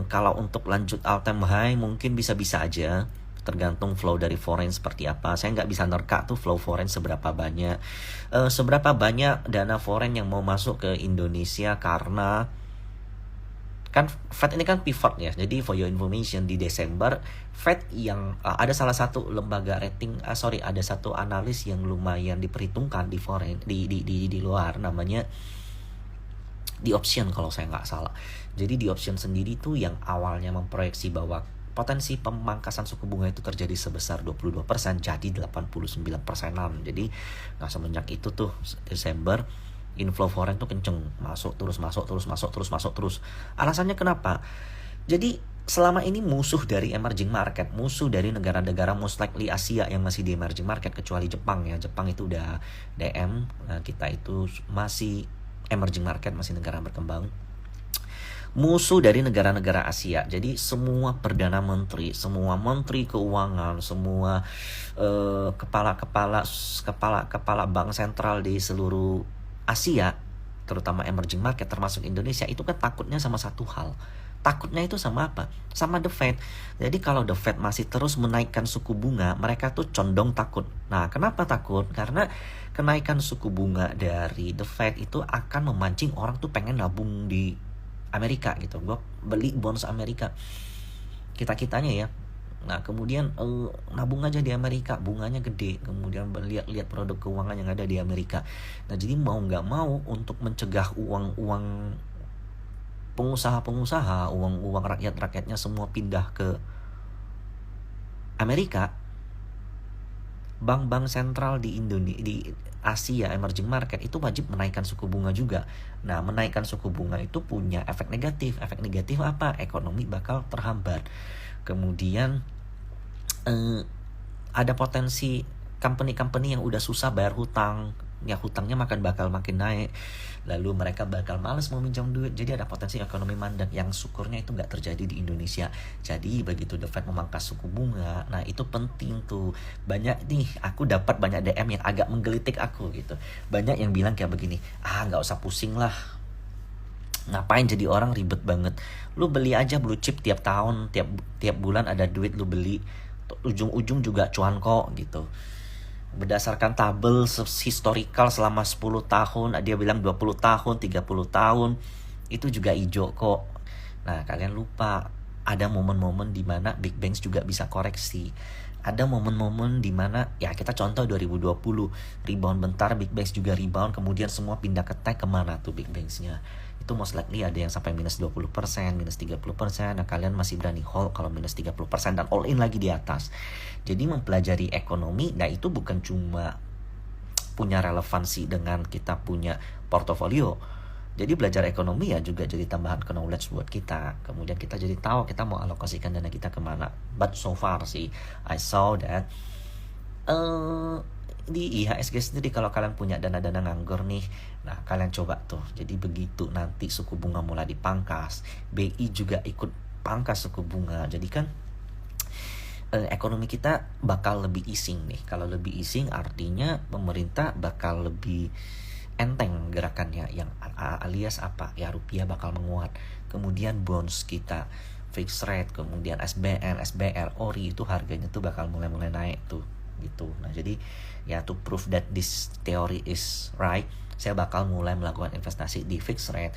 Kalau untuk lanjut all time high mungkin bisa-bisa aja, tergantung flow dari foreign seperti apa. Saya nggak bisa nerka tuh flow foreign seberapa banyak. Seberapa banyak dana foreign yang mau masuk ke Indonesia, karena kan Fed ini kan pivot ya. Jadi for your information, di Desember Fed yang ada salah satu lembaga rating, ada satu analis yang lumayan diperhitungkan di foreign, di luar, namanya di option kalau saya nggak salah. Jadi di option sendiri tuh yang awalnya memproyeksi bahwa potensi pemangkasan suku bunga itu terjadi sebesar 22%, jadi 89%-an. Jadi nah semenjak itu tuh Desember inflow foreign tuh kenceng, masuk terus. Alasannya kenapa? Jadi selama ini musuh dari emerging market, musuh dari negara-negara most likely Asia yang masih di emerging market, kecuali Jepang ya. Jepang itu udah DM, kita itu masih emerging market, masih negara berkembang. Musuh dari negara-negara Asia. Jadi semua perdana menteri, semua menteri keuangan, semua kepala bank sentral di seluruh Asia, terutama emerging market termasuk Indonesia, itu kan takutnya sama satu hal. Takutnya itu sama apa? Sama The Fed. Jadi kalau The Fed masih terus menaikkan suku bunga, mereka tuh condong takut. Nah, kenapa takut? Karena kenaikan suku bunga dari The Fed itu akan memancing orang tuh pengen nabung di Amerika gitu. Gue beli bonds Amerika. Kita-kitanya ya. Nah, kemudian nabung aja di Amerika, bunganya gede. Kemudian lihat produk keuangan yang ada di Amerika. Nah, jadi mau nggak mau, untuk mencegah uang pengusaha-pengusaha, uang rakyat-rakyatnya semua pindah ke Amerika, bank-bank sentral di Indonesia, di Asia emerging market itu wajib menaikkan suku bunga juga. Nah, menaikkan suku bunga itu punya efek negatif. Efek negatif apa? Ekonomi bakal terhambat. Kemudian ada potensi company-company yang udah susah bayar hutang, ya hutangnya bakal makin naik, lalu mereka bakal males mau minjam duit. Jadi ada potensi ekonomi mandek yang syukurnya itu nggak terjadi di Indonesia. Jadi begitu The Fed memangkas suku bunga, nah itu penting tuh. Banyak nih, aku dapat banyak DM yang agak menggelitik aku gitu. Banyak yang bilang kayak begini, nggak usah pusing lah, ngapain jadi orang ribet banget, lu beli aja blue chip tiap tahun, tiap bulan ada duit lu beli, ujung-ujung juga cuan kok gitu. Berdasarkan tabel historical selama 10 tahun, dia bilang 20 tahun, 30 tahun, itu juga hijau kok. Nah, kalian lupa, ada momen-momen di mana big banks juga bisa koreksi. Ada momen-momen di mana, ya kita contoh 2020, rebound bentar, big banks juga rebound, kemudian semua pindah ke tech, kemana tuh big banksnya? Itu most likely ada yang sampai minus 20%, minus 30%. Nah, kalian masih berani hold kalau minus 30% dan all in lagi di atas. Jadi mempelajari ekonomi, nah itu bukan cuma punya relevansi dengan kita punya portofolio. Jadi belajar ekonomi ya juga jadi tambahan knowledge buat kita. Kemudian kita jadi tahu kita mau alokasikan dana kita kemana. But so far sih, I saw that di IHSG sendiri, kalau kalian punya dana-dana nganggur nih, nah kalian coba tuh. Jadi begitu nanti suku bunga mulai dipangkas, BI juga ikut pangkas suku bunga. Jadi kan ekonomi kita bakal lebih easing nih. Kalau lebih easing artinya pemerintah bakal lebih enteng gerakannya, yang alias apa? Ya rupiah bakal menguat. Kemudian bonds kita fixed rate, kemudian SBN, SBR, ORI itu harganya tuh bakal mulai naik tuh gitu. Nah, jadi ya to prove that this theory is right, saya bakal mulai melakukan investasi di fixed rate.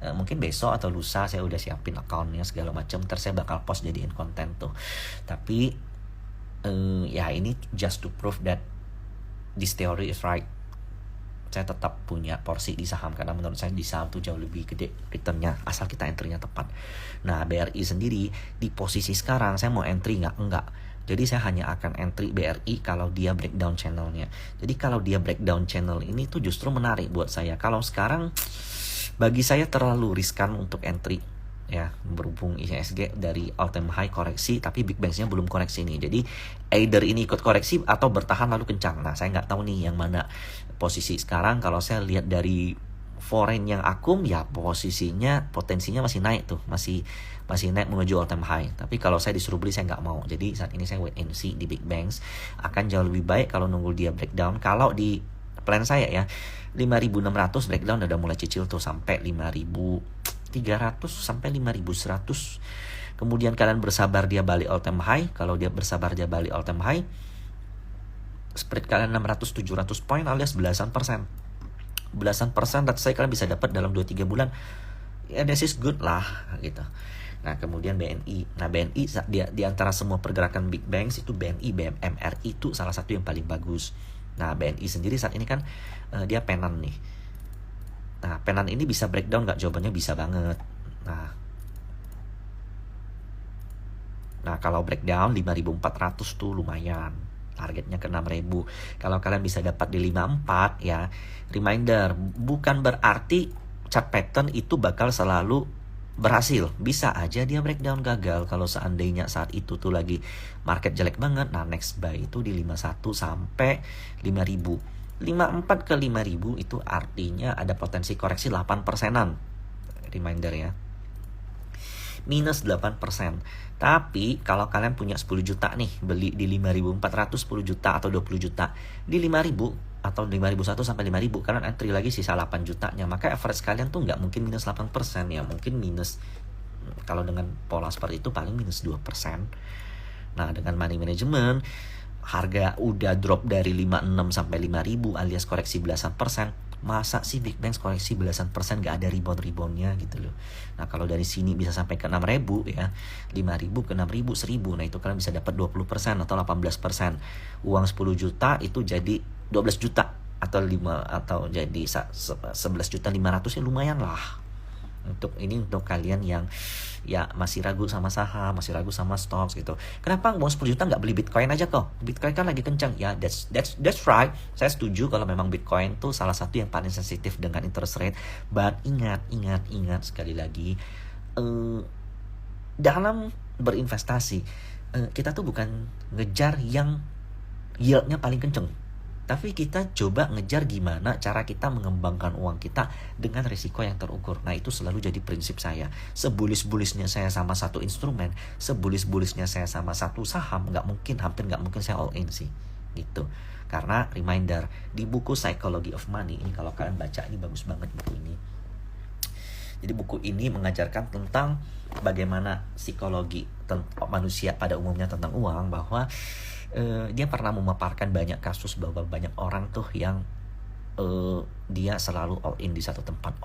Mungkin besok atau lusa saya udah siapin accountnya segala macam, terus saya bakal post jadiin konten tuh. Tapi ya ini just to prove that this theory is right. Saya tetap punya porsi di saham, karena menurut saya di saham tuh jauh lebih gede returnnya asal kita entry-nya tepat. Nah, BRI sendiri di posisi sekarang saya mau entry enggak. Jadi saya hanya akan entry BRI kalau dia breakdown channelnya. Jadi kalau dia breakdown channel ini tuh justru menarik buat saya. Kalau sekarang bagi saya terlalu riskan untuk entry ya, berhubung IHSG dari all time high koreksi, tapi big banks-nya belum koreksi nih. Jadi either ini ikut koreksi atau bertahan lalu kencang. Nah, saya nggak tahu nih yang mana posisi sekarang. Kalau saya lihat dari foreign yang akum, ya posisinya potensinya masih naik tuh, masih naik menuju all time high. Tapi kalau saya disuruh beli, saya nggak mau. Jadi saat ini saya wait and see di big banks. Akan jauh lebih baik kalau nunggu dia breakdown. Kalau di plan saya ya 5.600 breakdown udah mulai cicil tuh sampai 5.300 300 sampai 5.100. Kemudian kalian bersabar dia balik all time high. Kalau dia bersabar dia balik all time high, spread kalian 600-700 poin alias belasan persen. Let's say kalian bisa dapat dalam 2-3 bulan. Ya, this is good lah gitu. Nah, kemudian BNI. Nah, BNI di antara semua pergerakan big banks itu BNI, BMRI itu salah satu yang paling bagus. Nah, BNI sendiri saat ini kan dia penan nih. Nah, penan ini bisa breakdown nggak? Jawabannya bisa banget. Nah, kalau breakdown 5.400 tuh lumayan. Targetnya ke 6.000. Kalau kalian bisa dapat di 54 ya, reminder, bukan berarti chart pattern itu bakal selalu berhasil. Bisa aja dia breakdown gagal kalau seandainya saat itu tuh lagi market jelek banget. Nah, next buy itu di 51 sampai 5.000. 54 ke 5.000 itu artinya ada potensi koreksi 8%-an. Reminder ya. Minus 8%. Tapi kalau kalian punya 10 juta nih, beli di 5.400 10 juta atau 20 juta, di 5.000 atau 5.001 sampai 5.000 kalian entry lagi sisa 8 jutanya, maka average kalian tuh nggak mungkin minus 8% ya, mungkin minus, kalau dengan pola seperti itu paling minus 2%. Nah, dengan money management, harga udah drop dari 56 sampai 5.000 alias koreksi belasan persen. Masa sih big banks koreksi belasan persen gak ada rebound-reboundnya gitu loh. Nah, kalau dari sini bisa sampai ke 6.000 ya, 5.000 ke 6.000, 1.000. Nah, itu kalian bisa dapat 20% atau 18%. Uang 10 juta itu jadi 12 juta atau 5 atau jadi 11 juta 500 ya, lumayan lah. Untuk kalian yang ya masih ragu sama saham, masih ragu sama stocks gitu. Kenapa uang 10 juta nggak beli Bitcoin aja kok? Bitcoin kan lagi kencang. Ya, that's right. Saya setuju kalau memang Bitcoin tuh salah satu yang paling sensitif dengan interest rate. But ingat sekali lagi, dalam berinvestasi, kita tuh bukan ngejar yang yieldnya paling kenceng, tapi kita coba ngejar gimana cara kita mengembangkan uang kita dengan risiko yang terukur. Nah, itu selalu jadi prinsip saya. Sebulis-bulisnya saya sama satu instrumen, sebulis-bulisnya saya sama satu saham, hampir nggak mungkin saya all in sih gitu. Karena reminder, di buku Psychology of Money ini, kalau kalian baca, ini bagus banget buku ini. Jadi buku ini mengajarkan tentang bagaimana psikologi manusia pada umumnya tentang uang, bahwa dia pernah memaparkan banyak kasus bahwa banyak orang tuh yang dia selalu all in di satu tempat,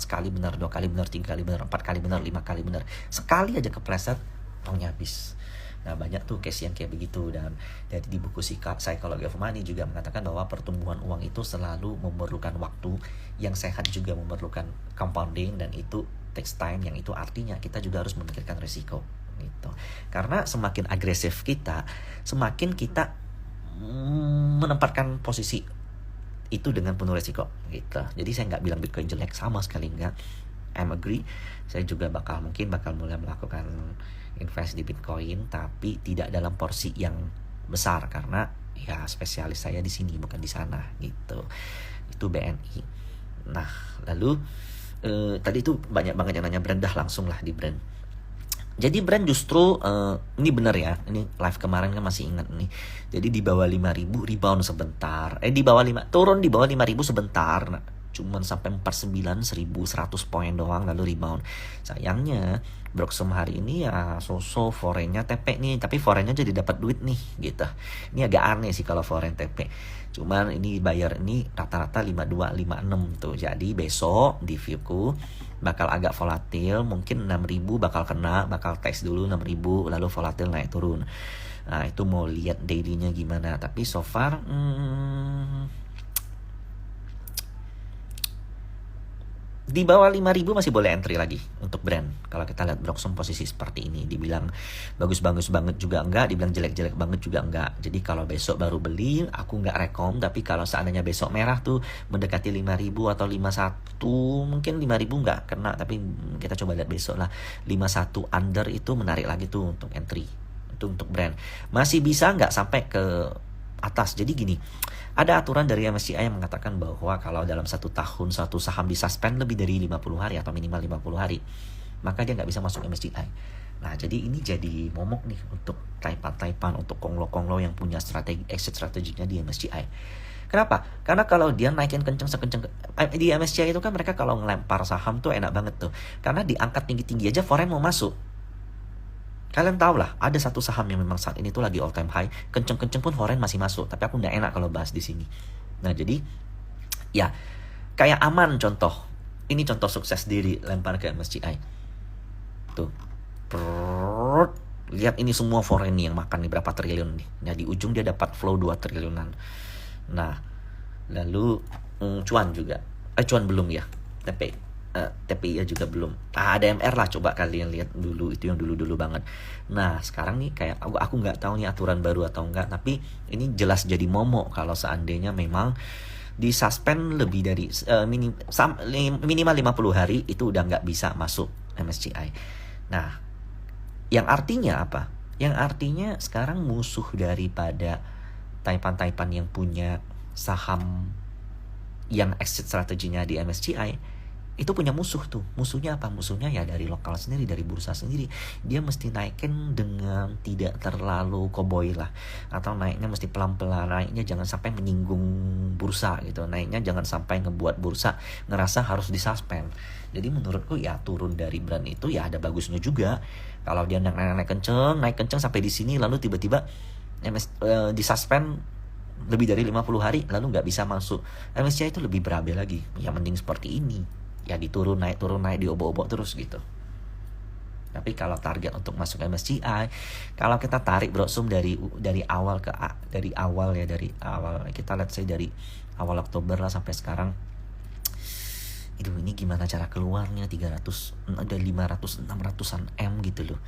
sekali benar, 2 kali benar, 3 kali benar, 4 kali benar, 5 kali benar, sekali aja kepleset uangnya habis. Nah, banyak tuh case yang kayak begitu. Dan dari di buku Psychology of Money juga mengatakan bahwa pertumbuhan uang itu selalu memerlukan waktu, yang sehat juga memerlukan compounding, dan itu takes time, yang itu artinya kita juga harus memikirkan risiko gitu. Karena semakin agresif kita, semakin kita menempatkan posisi itu dengan penuh risiko gitu. Jadi saya nggak bilang Bitcoin jelek, sama sekali nggak. I'm agree. Saya juga bakal mulai melakukan invest di Bitcoin, tapi tidak dalam porsi yang besar karena ya spesialis saya di sini bukan di sana gitu. Itu BNI. Nah, lalu tadi itu banyak banget yang nanya brand, dah langsung lah di brand. Jadi brand justru ini benar ya, ini live kemarin kan masih ingat nih. Jadi di bawah 5.000 rebound sebentar. Turun di bawah 5.000 sebentar. Nah, cuman sampai 49.100 poin doang lalu rebound. Sayangnya Broxom hari ini ya foreignnya TP nih, tapi foreignnya jadi dapat duit nih gitu. Ini agak aneh sih kalau foreign TP. Cuman ini bayar ini rata-rata 52 56 tuh. Jadi besok di viewku bakal agak volatil, mungkin 6.000 bakal kena, bakal test dulu 6.000 lalu volatil naik turun. Nah, itu mau lihat daily-nya gimana, tapi so far di bawah 5.000 masih boleh entry lagi untuk brand. Kalau kita lihat Broxom posisi seperti ini, dibilang bagus-bagus banget juga enggak, dibilang jelek-jelek banget juga enggak. Jadi kalau besok baru beli, aku enggak rekom. Tapi kalau seandainya besok merah tuh mendekati 5.000 atau 51, mungkin 5.000 enggak kena, tapi kita coba lihat besok lah. 51 under itu menarik lagi tuh untuk entry. Itu untuk brand. Masih bisa enggak sampai ke atas. Jadi gini, ada aturan dari MSCI yang mengatakan bahwa kalau dalam 1 tahun satu saham disuspend lebih dari 50 hari atau minimal 50 hari, maka dia nggak bisa masuk MSCI. Nah, jadi ini jadi momok nih untuk taipan-taipan, untuk konglo-konglo yang punya strategi exit strateginya di MSCI. Kenapa? Karena kalau dia naikin kenceng sekenceng di MSCI itu kan mereka kalau ngelempar saham tuh enak banget tuh. Karena diangkat tinggi-tinggi aja foreign mau masuk. Kalian tahu lah, ada satu saham yang memang saat ini tuh lagi all time high, kenceng-kenceng pun foreign masih masuk. Tapi aku nggak enak kalau bahas di sini. Nah jadi, ya kayak aman contoh. Ini contoh sukses diri lempar ke MSCI. Tuh, lihat ini semua foreign nih yang makan nih berapa triliun nih. Nah di ujung dia dapat flow 2 triliunan. Nah, lalu cuan juga. Cuan belum ya. TPI juga belum. ADMR lah, coba kalian lihat dulu, itu yang dulu-dulu banget. Nah sekarang nih kayak aku nggak tahu nih aturan baru atau enggak, tapi ini jelas jadi momok kalau seandainya memang disuspend lebih dari minimal 50 hari itu udah nggak bisa masuk MSCI. Nah yang artinya apa? Yang artinya sekarang musuh daripada Taipan yang punya saham yang exit strateginya di MSCI itu punya musuh tuh. Musuhnya apa? Musuhnya ya dari lokal sendiri, dari bursa sendiri. Dia mesti naikin dengan tidak terlalu cowboy lah, atau naiknya mesti pelan-pelan. Naiknya jangan sampai menyinggung bursa gitu. Naiknya jangan sampai ngebuat bursa ngerasa harus disuspend. Jadi menurutku ya turun dari brand itu ya ada bagusnya juga. Kalau dia naik kenceng sampai di sini lalu tiba-tiba disuspend lebih dari 50 hari lalu nggak bisa masuk MSCI itu lebih berabe lagi. Ya mending seperti ini. Ya diturun naik diobok-obok terus gitu. Tapi kalau target untuk masuk MSCI, kalau kita tarik broksum dari awal dari awal kita lihat saya dari awal Oktober lah sampai sekarang. Ini gimana cara keluarnya 300 ada 500 600-an M gitu loh.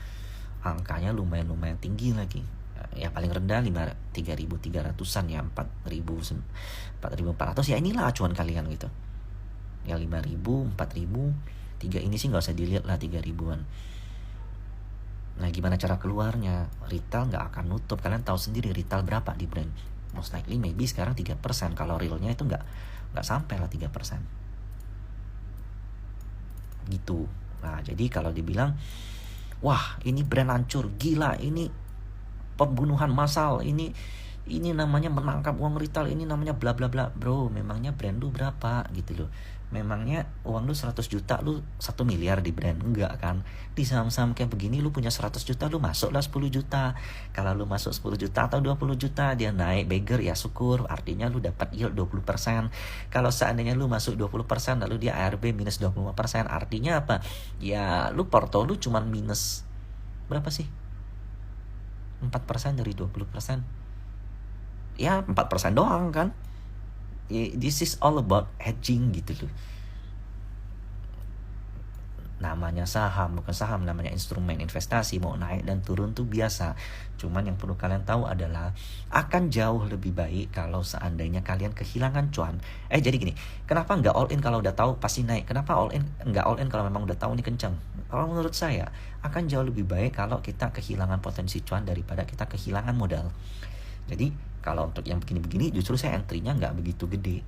Angkanya lumayan tinggi lagi. Ya paling rendah 3.300-an ya 4.400 ya inilah acuan kalian gitu. Ya 5.000, 4.000, 3 ini sih nggak usah dilihat lah 3.000-an. Nah gimana cara keluarnya? Retail nggak akan nutup. Kalian tahu sendiri retail berapa di brand. Most likely maybe sekarang 3%. Kalau realnya itu nggak sampai lah 3%. Gitu. Nah jadi kalau dibilang, wah ini brand hancur, gila, ini pembunuhan massal, ini namanya menangkap uang retail, ini namanya bla bla bla. Bro, memangnya brand lu berapa gitu loh. Memangnya uang lu 100 juta, lu 1 miliar di brand? Enggak kan. Di saham-saham kayak begini lu punya 100 juta, lu masuklah 10 juta. Kalau lu masuk 10 juta atau 20 juta, dia naik beggar ya syukur. Artinya lu dapat yield 20%. Kalau seandainya lu masuk 20%, lalu dia ARB minus 25%. Artinya apa? Ya lu porto lu cuman minus berapa sih? 4% dari 20%. Ya 4% doang kan. This is all about hedging gitu loh. Namanya saham, bukan saham, namanya instrumen investasi. Mau naik dan turun tuh biasa. Cuman yang perlu kalian tahu adalah akan jauh lebih baik kalau seandainya kalian kehilangan cuan. Jadi gini, kenapa nggak all in kalau udah tahu pasti naik? Kenapa nggak all in kalau memang udah tahu ini kencang? Kalau menurut saya akan jauh lebih baik kalau kita kehilangan potensi cuan daripada kita kehilangan modal. Jadi kalau untuk yang begini-begini justru saya entry-nya nggak begitu gede.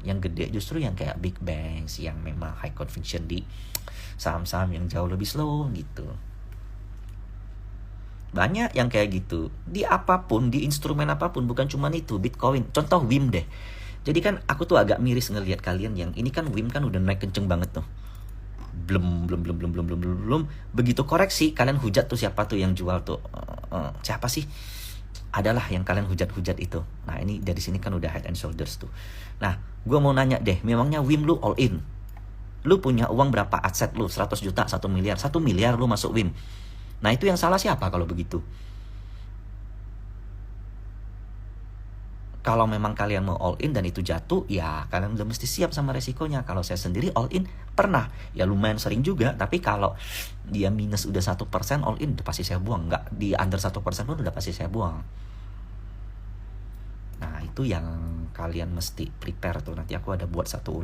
Yang gede justru yang kayak big banks, yang memang high conviction di saham-saham yang jauh lebih slow gitu. Banyak yang kayak gitu. Di apapun, di instrumen apapun, bukan cuma itu, Bitcoin. Contoh WIM deh. Jadi kan aku tuh agak miris ngelihat kalian yang ini kan WIM kan udah naik kenceng banget tuh. Belum. Begitu koreksi kalian hujat tuh siapa tuh yang jual tuh? Siapa sih? Adalah yang kalian hujat-hujat itu. Nah ini dari sini kan udah head and shoulders tuh. Nah gue mau nanya deh, memangnya WIM lu all in? Lu punya uang berapa aset lu? 100 juta, 1 miliar 1 miliar lu masuk WIM. Nah itu yang salah siapa kalau begitu? Kalau memang kalian mau all in dan itu jatuh, ya kalian udah mesti siap sama resikonya. Kalau saya sendiri all in pernah, ya lumayan sering juga. Tapi kalau dia minus udah 1% all in udah pasti saya buang. Nggak di under 1% pun udah pasti saya buang. Nah itu yang kalian mesti prepare tuh. Nanti aku ada buat satu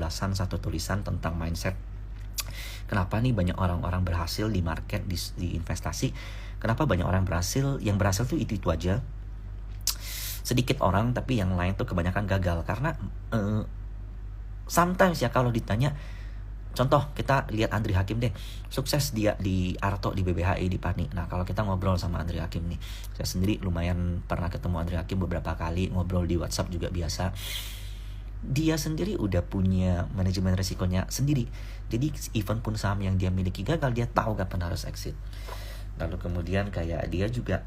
tulisan tentang mindset. Kenapa nih banyak orang-orang berhasil di market, di investasi. Kenapa banyak orang berhasil, yang berhasil tuh itu aja. Sedikit orang, tapi yang lain tuh kebanyakan gagal. Karena sometimes ya kalau ditanya Contoh kita lihat Andri Hakim deh, sukses dia di Arto, di BBHI, di PANI. Nah kalau kita ngobrol sama Andri Hakim nih, saya sendiri lumayan pernah ketemu Andri Hakim beberapa kali, ngobrol di WhatsApp juga biasa. Dia sendiri udah punya manajemen resikonya sendiri. Jadi even pun saham yang dia miliki gagal, dia tahu kapan harus exit. Lalu kemudian kayak dia juga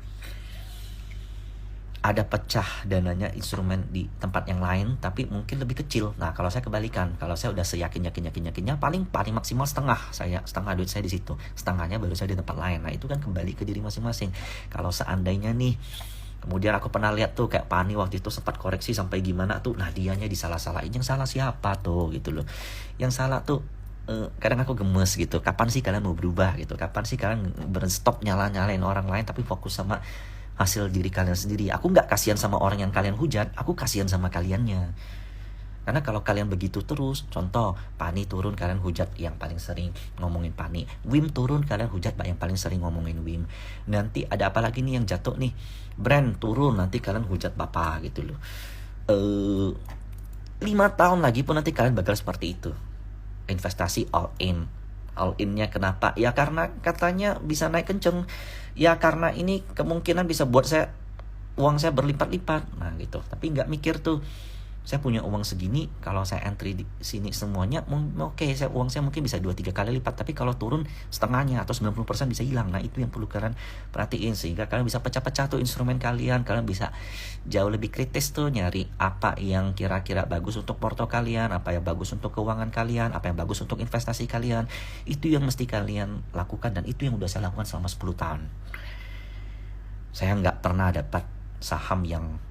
ada pecah dananya instrumen di tempat yang lain tapi mungkin lebih kecil. Nah kalau saya kebalikan, kalau saya udah seyakinnya paling maksimal setengah duit saya di situ, setengahnya baru saya di tempat lain. Nah itu kan kembali ke diri masing-masing. Kalau seandainya nih, kemudian aku pernah lihat tuh kayak PANI waktu itu sempat koreksi sampai gimana tuh, nah dianya disalah-salahin. Yang salah siapa tuh gitu loh, yang salah tuh kadang aku gemes gitu. Kapan sih kalian mau berubah gitu? Kapan sih kalian berstop nyalain orang lain tapi fokus sama hasil diri kalian sendiri? Aku nggak kasihan sama orang yang kalian hujat, aku kasihan sama kaliannya. Karena kalau kalian begitu terus, contoh PANI turun kalian hujat yang paling sering ngomongin PANI, WIM turun kalian hujat yang paling sering ngomongin WIM. Nanti ada apa lagi nih yang jatuh nih, brand turun nanti kalian hujat Bapak gitu loh. 5 tahun lagi pun nanti kalian bakal seperti itu. Investasi all in-nya kenapa? Ya karena katanya bisa naik kenceng. Ya karena ini kemungkinan bisa buat uang saya berlipat-lipat. Nah gitu. Tapi nggak mikir tuh, saya punya uang segini, kalau saya entry di sini semuanya, oke, uang saya mungkin bisa 2-3 kali lipat. Tapi kalau turun setengahnya atau 90% bisa hilang. Nah itu yang perlu kalian perhatiin, sehingga kalian bisa pecah-pecah tuh instrumen kalian. Kalian bisa jauh lebih kritis tuh, nyari apa yang kira-kira bagus untuk porto kalian, apa yang bagus untuk keuangan kalian, apa yang bagus untuk investasi kalian. Itu yang mesti kalian lakukan, dan itu yang udah saya lakukan selama 10 tahun. Saya nggak pernah dapat saham yang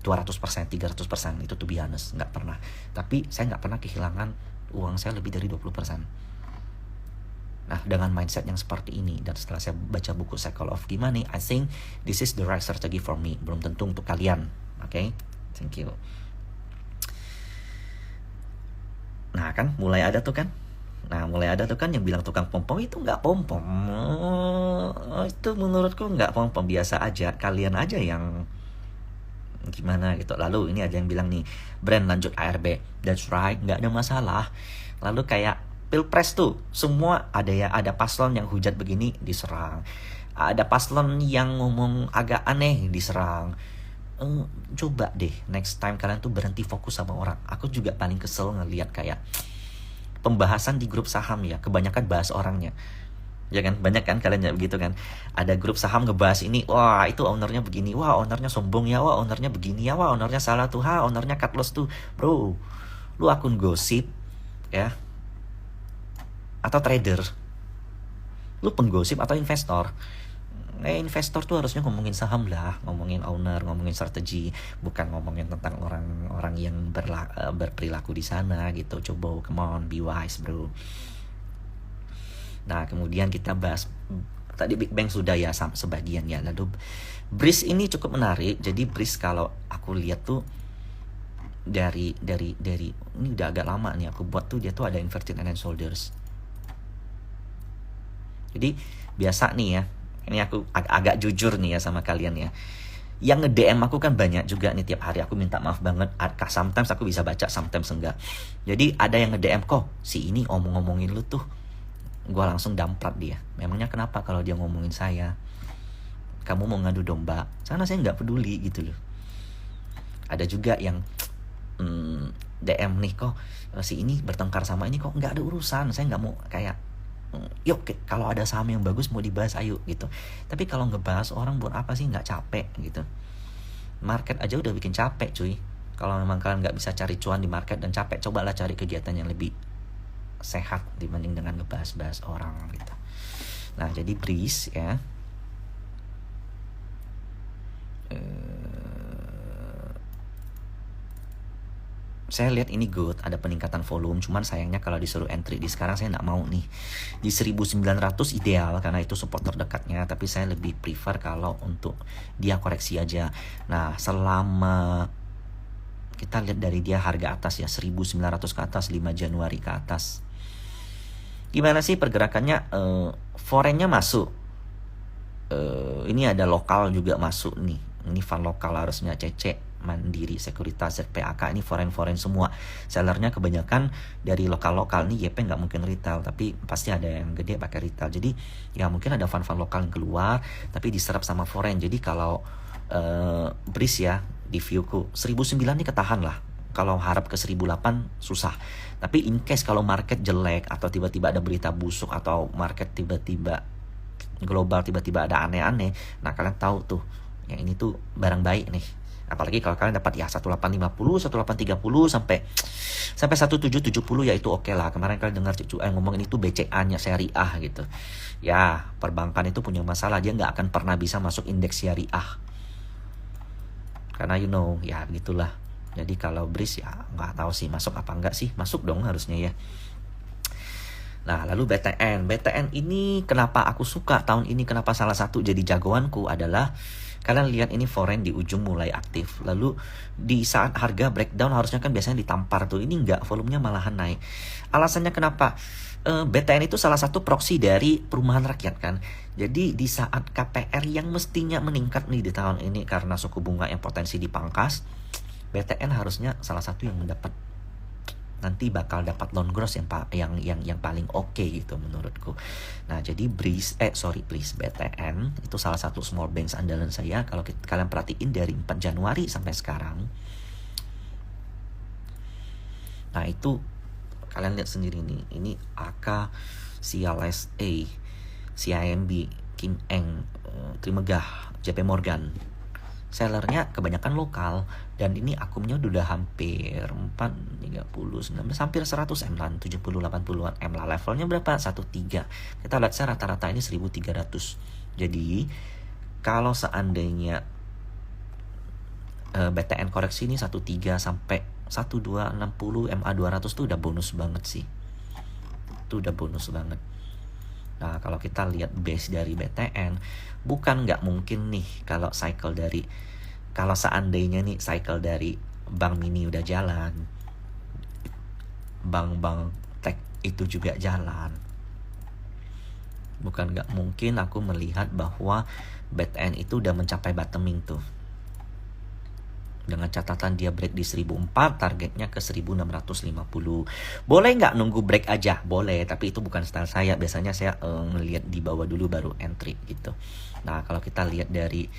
200%, 300%, itu to be honest, nggak pernah. Tapi saya nggak pernah kehilangan uang saya lebih dari 20%. Nah, dengan mindset yang seperti ini, dan setelah saya baca buku Cycle of Money, I think this is the right strategy for me. Belum tentu untuk kalian. Oke? Thank you. Nah kan, mulai ada tuh kan yang bilang tukang pom-pom itu nggak pom-pom. Itu menurutku nggak pom-pom, biasa aja. Kalian aja yang gimana gitu. Lalu ini ada yang bilang nih, brand lanjut ARB. That's right, nggak ada masalah. Lalu kayak Pilpres tuh, semua ada paslon yang hujat begini diserang, ada paslon yang ngomong agak aneh diserang. Coba deh next time kalian tuh berhenti fokus sama orang. Aku juga paling kesel ngelihat kayak pembahasan di grup saham ya, kebanyakan bahas orangnya. Ya kan, banyak kan kalian ya begitu kan. Ada grup saham ngebahas ini, wah itu ownernya begini, wah ownernya sombong ya, wah ownernya begini ya, wah ownernya salah tuh, ownernya cut loss tuh. Bro, lu akun gosip ya, atau trader? Lu penggosip atau investor? Investor tuh harusnya ngomongin saham lah, ngomongin owner, ngomongin strategi, bukan ngomongin tentang orang-orang yang berperilaku di sana gitu. Coba, come on, be wise bro. Nah kemudian kita bahas tadi Big Bang sudah ya sebagian ya. Lalu BRIS ini cukup menarik. Jadi BRIS kalau aku lihat tuh dari ini udah agak lama nih aku buat tuh, dia tuh ada inverted head and shoulders. Jadi biasa nih ya, ini aku agak jujur nih ya sama kalian ya. Yang nge-DM aku kan banyak juga nih tiap hari, aku minta maaf banget. Sometimes aku bisa baca, sometimes enggak. Jadi ada yang nge-DM, kok si ini ngomongin lu tuh. Gue langsung damprat dia. Memangnya kenapa kalau dia ngomongin saya? Kamu mau ngadu domba? Karena saya nggak peduli gitu loh. Ada juga yang DM nih, kok si ini bertengkar sama ini, kok nggak ada urusan. Saya nggak mau kayak, yuk kalau ada saham yang bagus mau dibahas ayo gitu. Tapi kalau ngebahas orang buat apa sih, nggak capek gitu. Market aja udah bikin capek cuy. Kalau memang kalian nggak bisa cari cuan di market dan capek, cobalah cari kegiatan yang lebih sehat dibanding dengan ngebahas-bahas orang gitu. Nah jadi BRIS ya, saya lihat ini good, ada peningkatan volume. Cuman sayangnya kalau disuruh entry di sekarang saya nggak mau nih. Di 1900 ideal karena itu support terdekatnya. Tapi saya lebih prefer kalau untuk dia koreksi aja. Nah selama kita lihat dari dia harga atas ya, 1900 ke atas, 5 Januari ke atas, gimana sih pergerakannya? Foreignnya masuk, ini ada lokal juga masuk nih. Ini fund lokal harusnya CC Mandiri, Sekuritas, ZPAK, ini foreign semua. Sellernya kebanyakan dari lokal nih, YP nggak mungkin retail, tapi pasti ada yang gede pakai retail. Jadi ya mungkin ada fund lokal yang keluar, tapi diserap sama foreign. Jadi kalau BRIS ya, di viewku 1009 nih ketahan lah. Kalau harap ke 1008 susah. Tapi in case kalau market jelek atau tiba-tiba ada berita busuk atau market tiba-tiba global tiba-tiba ada aneh-aneh, nah kalian tahu tuh yang ini tuh barang baik nih. Apalagi kalau kalian dapat ya 1850, 1830 sampai 1770 ya itu oke lah. Kemarin kalian dengar cucu ngomong ini tuh BCA-nya syariah gitu. Ya, perbankan itu punya masalah, dia nggak akan pernah bisa masuk indeks syariah. Karena ya begitulah. Jadi kalau BRIS ya nggak tahu sih masuk apa enggak sih. Masuk dong harusnya ya. Nah, lalu BTN ini kenapa aku suka tahun ini, kenapa salah satu jadi jagoanku adalah kalian lihat ini foreign di ujung mulai aktif. Lalu di saat harga breakdown harusnya kan biasanya ditampar tuh. Ini enggak, volumenya malahan naik. Alasannya kenapa? BTN itu salah satu proksi dari perumahan rakyat kan. Jadi di saat KPR yang mestinya meningkat nih di tahun ini karena suku bunga yang potensi dipangkas, BTN harusnya salah satu yang mendapat, nanti bakal dapat loan growth yang paling oke gitu menurutku. Nah, jadi BTN itu salah satu small banks andalan saya. Kalau kalian perhatiin dari 4 Januari sampai sekarang. Nah, itu kalian lihat sendiri nih. Ini AK, CLSA, CIMB, Kim Eng, Trimegah, JP Morgan. Sellernya kebanyakan lokal, dan ini akumnya udah hampir 4, 30, 19, hampir 100 M lah, 70, 80-an M lah. Levelnya berapa? 13. Kita lihat saya rata-rata ini 1300. Jadi kalau seandainya BTN koreksi ini 13 sampai 1260 MA 200 tuh udah bonus banget sih. Itu udah bonus banget. Nah, kalau kita lihat base dari BTN, bukan nggak mungkin nih kalau seandainya nih cycle dari bank mini udah jalan, bank-bank tech itu juga jalan. Bukan nggak mungkin aku melihat bahwa BTN itu udah mencapai bottoming tuh. Dengan catatan dia break di 1004, targetnya ke 1650. Boleh nggak nunggu break aja? Boleh, tapi itu bukan style saya. Biasanya saya ngelihat di bawah dulu baru entry gitu. Nah, kalau kita lihat dari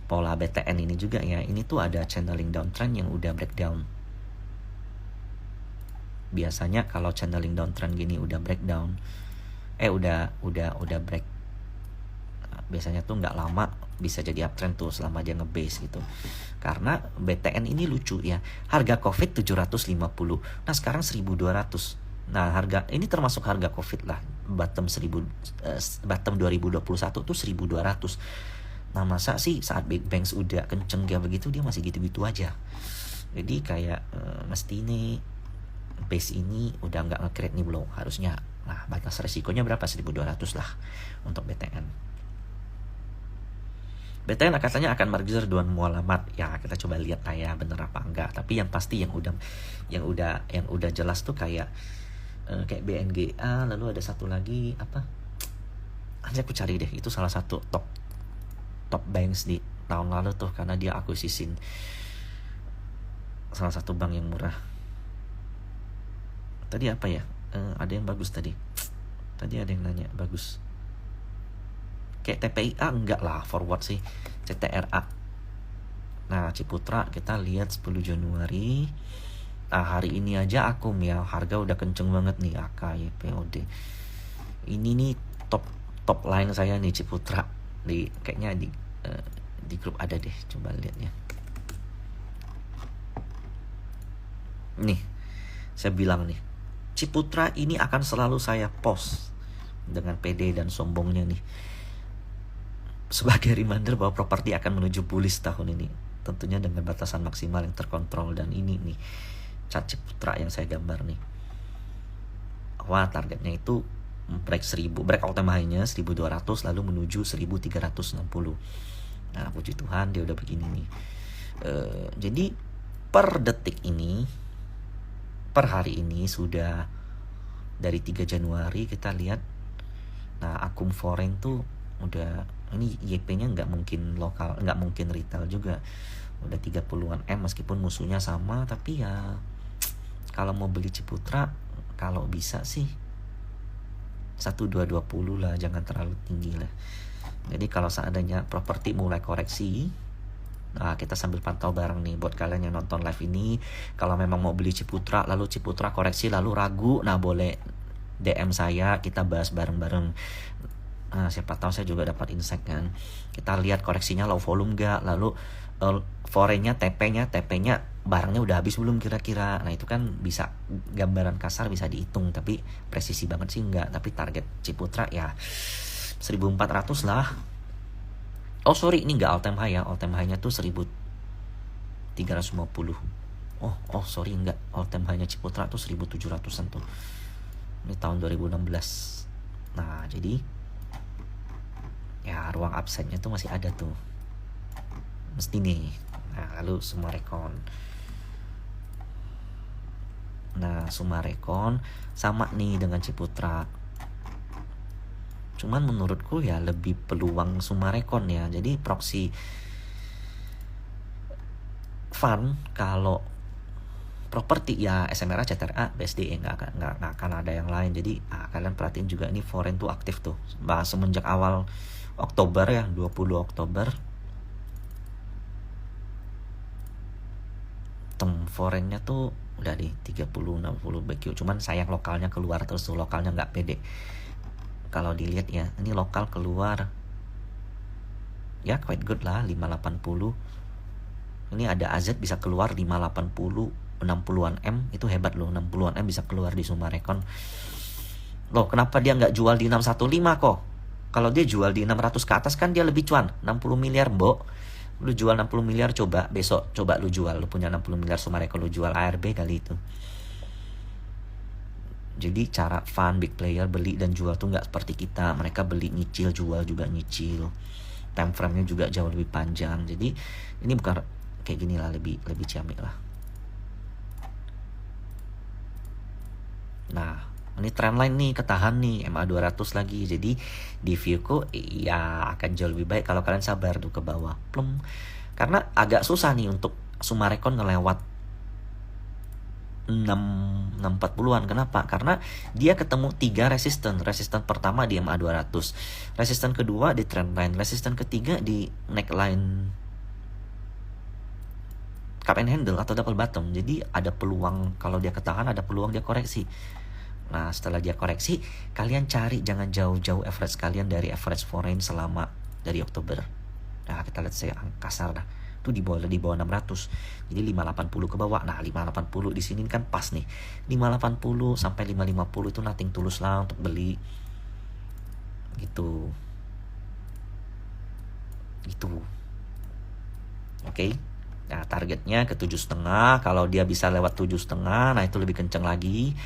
pola BTN ini juga ya, ini tuh ada channeling downtrend yang udah breakdown. Biasanya kalau channeling downtrend gini udah breakdown, udah break, biasanya tuh nggak lama bisa jadi uptrend tuh selama dia ngebase gitu. Karena BTN ini lucu ya, harga COVID 750, nah sekarang 1200. Nah, harga ini termasuk harga COVID lah, bottom 2021 tuh 1200. Nah, masa sih saat big banks udah kenceng kayak begitu dia masih gitu-gitu aja. Jadi kayak mesti ini base ini udah nggak nge-create nih belum harusnya. Nah, batas resikonya berapa? 1200 lah untuk BTN. BTN katanya akan merger dengan Mualamat. Ya, kita coba lihat lah ya bener apa enggak. Tapi yang pasti yang udah jelas tuh kayak BNGA, lalu ada satu lagi apa? Nanti aku cari deh, itu salah satu top banks di tahun lalu tuh karena dia akuisisin salah satu bank yang murah. Tadi apa ya? Ada yang bagus tadi. Tadi ada yang nanya bagus. Kayak TPIA enggak lah, forward sih. CTRA. Nah, Ciputra kita lihat 10 Januari. Nah, hari ini aja akum ya, harga udah kenceng banget nih AK, YPOD. Ini nih top line saya nih Ciputra. Kayaknya di grup ada deh, coba lihat ya. Nih, saya bilang nih, Ciputra ini akan selalu saya post dengan pede dan sombongnya nih. Sebagai reminder bahwa properti akan menuju bullish tahun ini. Tentunya dengan batasan maksimal yang terkontrol. Dan ini nih chart Ciputra yang saya gambar nih. Wah, targetnya itu break all time high-nya 1200 lalu menuju 1360. Nah, puji Tuhan dia udah begini nih. Jadi per detik ini, per hari ini sudah dari 3 Januari kita lihat. Nah, akum foreign tuh Udah ini YP-nya nggak mungkin lokal, nggak mungkin retail juga. Udah 30-an M meskipun musuhnya sama, tapi ya kalau mau beli Ciputra kalau bisa sih 1220 lah, jangan terlalu tinggi lah. Jadi kalau seandainya properti mulai koreksi, nah kita sambil pantau bareng nih buat kalian yang nonton live ini. Kalau memang mau beli Ciputra lalu Ciputra koreksi lalu ragu, nah boleh DM saya, kita bahas bareng-bareng. Nah, siapa tahu saya juga dapat insight kan. Kita lihat koreksinya low volume gak, lalu forenya, TP-nya barangnya udah habis belum kira-kira. Nah itu kan bisa gambaran kasar bisa dihitung, tapi presisi banget sih enggak. Tapi target Ciputra ya 1400 lah. Oh sorry, ini enggak all time high ya. All time high-nya tuh 1350. Oh sorry, enggak. All time high-nya Ciputra tuh 1700-an tuh. Ini tahun 2016. Nah jadi ya ruang upside-nya tuh masih ada tuh. Mesti nih. Nah lalu Sumarekon. Nah Sumarekon sama nih dengan Ciputra. Cuman menurutku ya lebih peluang Sumarekon ya. Jadi proxy fund kalau properti ya SMRA, CTRA, BSD nggak akan ada yang lain. Jadi kalian perhatiin juga ini foreign tuh aktif tuh. Semenjak awal Oktober ya, 20 Oktober. Foreignnya tuh udah di 30-60 BQ. Cuman sayang lokalnya keluar terus tuh, lokalnya nggak pede. Kalau dilihat ya, ini lokal keluar ya quite good lah 580. Ini ada AZ bisa keluar 580, 60-an M itu hebat loh. 60-an M bisa keluar di Sumarekon. Loh kenapa dia nggak jual di 615 kok? Kalau dia jual di 600 ke atas kan dia lebih cuan. 60 miliar mbok. Lu jual 60 miliar, coba besok coba lu jual, lu punya 60 miliar Sumarekon, lu jual ARB kali itu. Jadi cara fund big player beli dan jual tuh nggak seperti kita. Mereka beli nyicil, jual juga nyicil. Time frame-nya juga jauh lebih panjang. Jadi ini bukan kayak gini lah, lebih ciamik lah. Nah ini trendline nih, ketahan nih MA 200 lagi. Jadi di viewku ya akan jauh lebih baik kalau kalian sabar tuh ke bawah plum. Karena agak susah nih untuk Sumarekon ngelewat 640-an. Kenapa? Karena dia ketemu 3 resisten pertama di MA 200, resisten kedua di trendline, resisten ketiga di neckline cup and handle atau double bottom. Jadi ada peluang kalau dia ketahan, ada peluang dia koreksi. Nah setelah dia koreksi, kalian cari jangan jauh-jauh average kalian dari average foreign selama dari Oktober. Nah kita lihat saya kasar dah, itu di bawah 600. Jadi 580 ke bawah. Nah 580 di sini kan pas nih. 580 sampai 550 itu nothing tulus lah untuk beli. Gitu. Oke. Nah targetnya ke 7,5. Kalau dia bisa lewat 7,5, nah itu lebih kenceng lagi.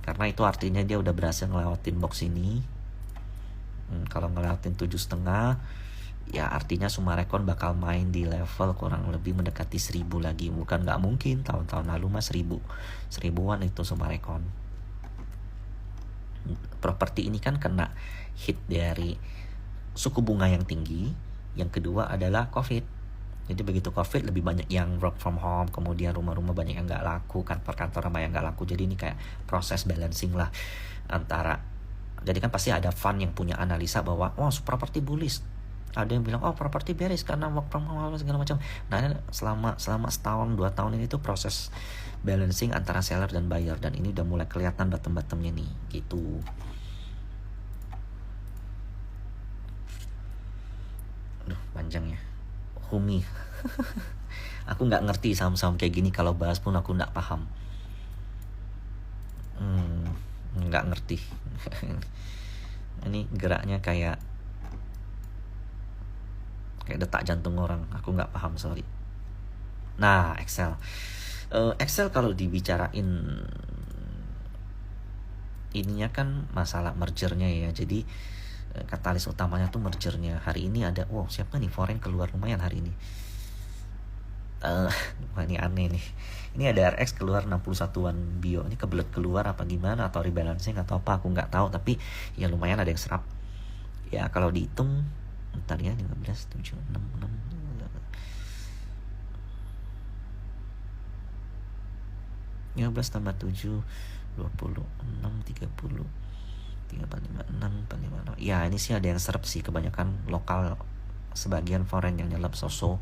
Karena itu artinya dia udah berhasil ngelewatin box ini. Kalau ngelewatin 7,5, ya artinya Sumarekon bakal main di level kurang lebih mendekati 1000 lagi. Bukan nggak mungkin, tahun-tahun lalu mah 1000-an itu Sumarekon. Properti ini kan kena hit dari suku bunga yang tinggi. Yang kedua adalah COVID. Jadi begitu COVID lebih banyak yang work from home, kemudian rumah-rumah banyak yang nggak laku, kantor-kantor banyak yang nggak laku. Jadi ini kayak proses balancing lah antara. Jadi kan pasti ada fund yang punya analisa bahwa properti bullish. Ada yang bilang properti bearish karena work from home segala macam. Nah selama setahun 2 tahun ini tuh proses balancing antara seller dan buyer, dan ini udah mulai kelihatan bottom-bottomnya nih gitu. Aduh panjang ya. Humi. Aku nggak ngerti saham-saham kayak gini, kalau bahas pun aku nggak paham. Nggak ngerti. Ini geraknya kayak detak jantung orang. Aku nggak paham, sorry. Nah Excel kalau dibicarain ininya kan masalah mergernya ya. Jadi katalis utamanya tuh mergernya. Hari ini ada siapa nih foreign keluar lumayan hari ini. Ini aneh nih. Ini ada RX keluar 61-an bio. Ini kebelet keluar apa gimana, atau rebalancing atau apa, aku nggak tahu. Tapi ya lumayan ada yang serap. Ya kalau dihitung Bentar ya, 15, 7, 6, 6. 15 tambah 7, 20, 6, 30, 3, 4, 5, 6, 4, 5, 6. Ya ini sih ada yang serap sih, kebanyakan lokal, sebagian foreign yang nyelap so-so.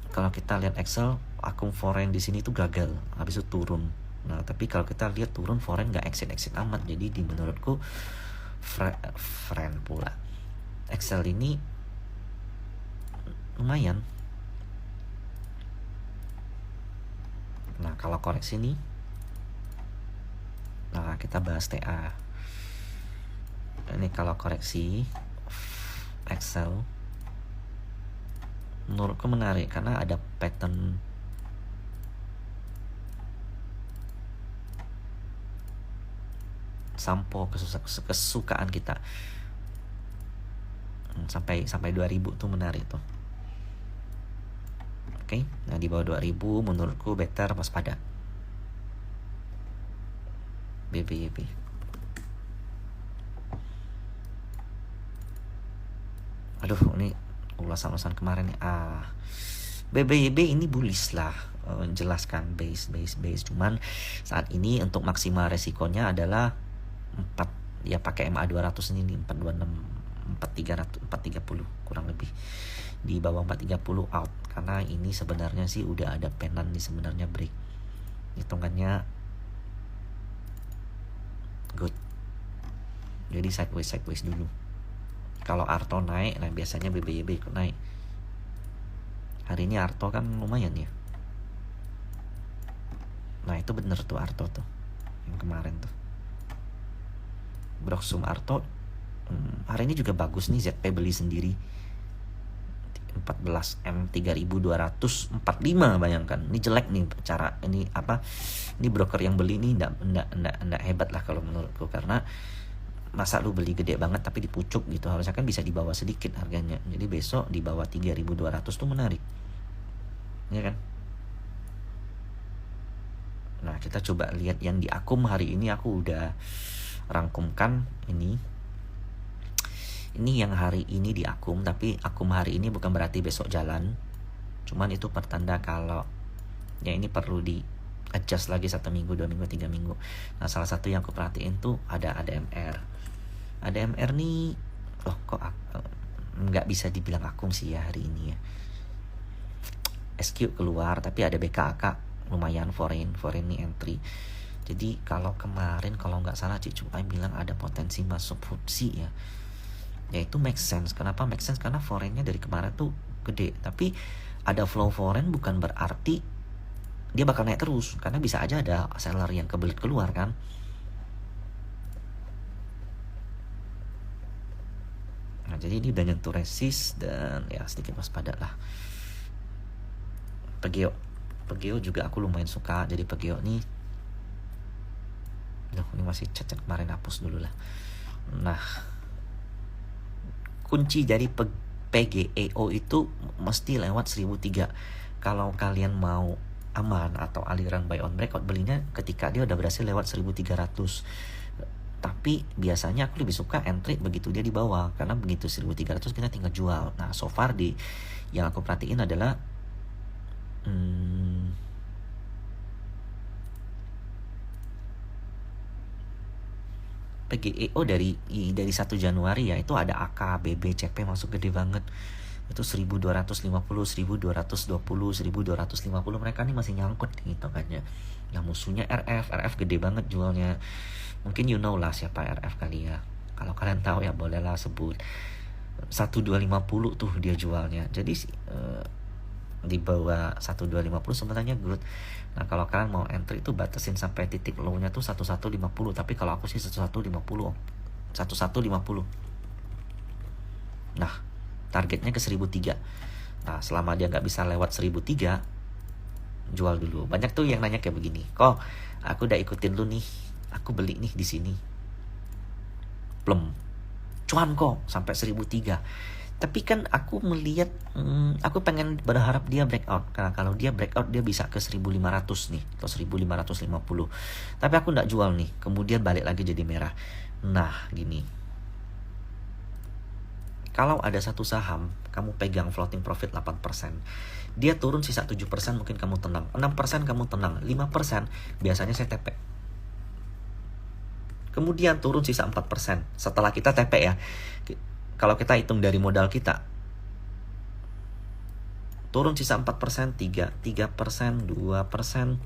Kalau kita lihat Excel, akun foreign di sini tuh gagal, habis itu turun. Nah tapi kalau kita lihat turun, foreign nggak exit amat. Jadi di menurutku friend pula, Excel ini lumayan. Nah kalau koreksi nih, nah kita bahas TA. Ini kalau koreksi Excel menurutku menarik karena ada pattern sampo kesukaan kita. Sampai 2000 tuh menarik tuh. Oke, nah di bawah 2000 menurutku better waspada. BBYB. Aduh, ini ulasan kemarin nih. BBYB ini bullish lah. Jelaskan base. Cuman saat ini untuk maksimal resikonya adalah 4, ya pakai MA 200 ini 426, 430 kurang lebih. Di bawah 430 out, karena ini sebenarnya sih udah ada penan nih sebenarnya break. Hitungannya good. Jadi sideways dulu. Kalau Arto naik, nah biasanya BBYB ikut naik. Hari ini Arto kan lumayan ya. Nah itu bener tuh Arto tuh, yang kemarin tuh Broksum Arto. Hari ini juga bagus nih, ZP beli sendiri 14M 3245. Bayangkan, ini jelek nih cara ini apa? Ini broker yang beli ini enggak hebat lah kalau menurutku, karena masa lu beli gede banget tapi dipucuk gitu, harusnya kan bisa dibawa sedikit harganya. Jadi besok di bawah 3200 tuh menarik, ya kan? Nah kita coba lihat yang di Akum hari ini. Aku udah rangkumkan ini yang hari ini di Akum, tapi Akum hari ini bukan berarti besok jalan, cuman itu pertanda kalau ya ini perlu di adjust lagi 1 minggu, 2 minggu, 3 minggu. Nah salah satu yang aku perhatiin tuh ada ADMR nih. Loh kok nggak bisa dibilang Akum sih ya hari ini ya. SQ keluar tapi ada BKAK lumayan, foreign nih entry. Jadi kalau kemarin kalau nggak salah Cik Cupai bilang ada potensi masuk FTSE ya. Ya itu make sense. Kenapa make sense? Karena foreignnya dari kemarin tuh gede. Tapi ada flow foreign bukan berarti dia bakal naik terus, karena bisa aja ada seller yang kebelet keluar kan. Nah jadi ini udah nyentuh resist dan ya sedikit waspada lah. Pegeo juga aku lumayan suka. Jadi Pegeo nih, ini masih cacat kemarin, hapus dulu lah. Nah kunci dari PGEO itu mesti lewat 1003 kalau kalian mau aman atau aliran buy on breakout. Belinya ketika dia udah berhasil lewat 1300. Tapi biasanya aku lebih suka entry begitu dia di bawah, karena begitu 1300 kita tinggal jual. Nah so far yang aku perhatiin adalah PGEO dari 1 Januari ya, itu ada AK, BB, CP masuk gede banget. Itu 1250, 1220, 1250. Mereka nih masih nyangkut gitu kan ya. Nah musuhnya RF gede banget jualnya. Mungkin you know lah siapa RF kali ya. Kalau kalian tahu ya bolehlah sebut. 1250 tuh dia jualnya. Jadi di bawah 1250 sebenarnya good. Nah kalau kalian mau entry itu batasin sampai titik low-nya tuh 1150. Tapi kalau aku sih 1150. Nah targetnya ke 1003. Nah selama dia nggak bisa lewat 1003, jual dulu. Banyak tuh yang nanya kayak begini, kok aku udah ikutin lu nih, aku beli nih di sini, belum cuan kok sampai 1003. Tapi kan aku melihat, aku pengen berharap dia breakout. Karena kalau dia breakout dia bisa ke 1500 nih atau 1550. Tapi aku nggak jual nih, kemudian balik lagi jadi merah. Nah gini, Kalau ada satu saham, kamu pegang floating profit 8%. Dia turun sisa 7% mungkin kamu tenang. 6% kamu tenang. 5% biasanya saya TP. Kemudian turun sisa 4%. Setelah kita TP ya. Kalau kita hitung dari modal kita. Turun sisa 4%, 3%, 2%, 1%.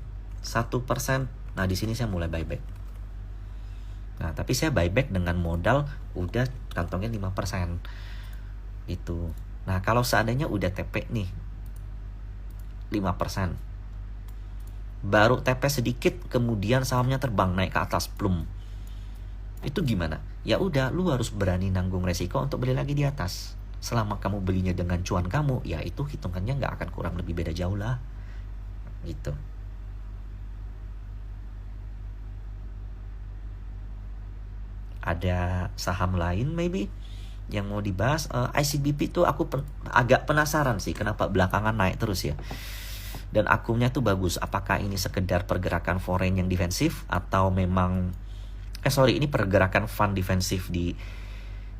Nah, di sini saya mulai buyback. Nah, tapi saya buyback dengan modal udah kantongnya 5%. Itu. Nah, kalau seandainya udah TP nih 5%. Baru TP sedikit kemudian sahamnya terbang naik ke atas plum. Itu gimana? Ya udah, lu harus berani nanggung resiko untuk beli lagi di atas. Selama kamu belinya dengan cuan kamu, ya itu hitungannya nggak akan kurang lebih beda jauh lah. Gitu. Ada saham lain maybe yang mau dibahas. ICBP tuh aku agak penasaran sih kenapa belakangan naik terus ya. Dan akunnya tuh bagus. Apakah ini sekedar pergerakan foreign yang defensif atau memang ini pergerakan fund defensif di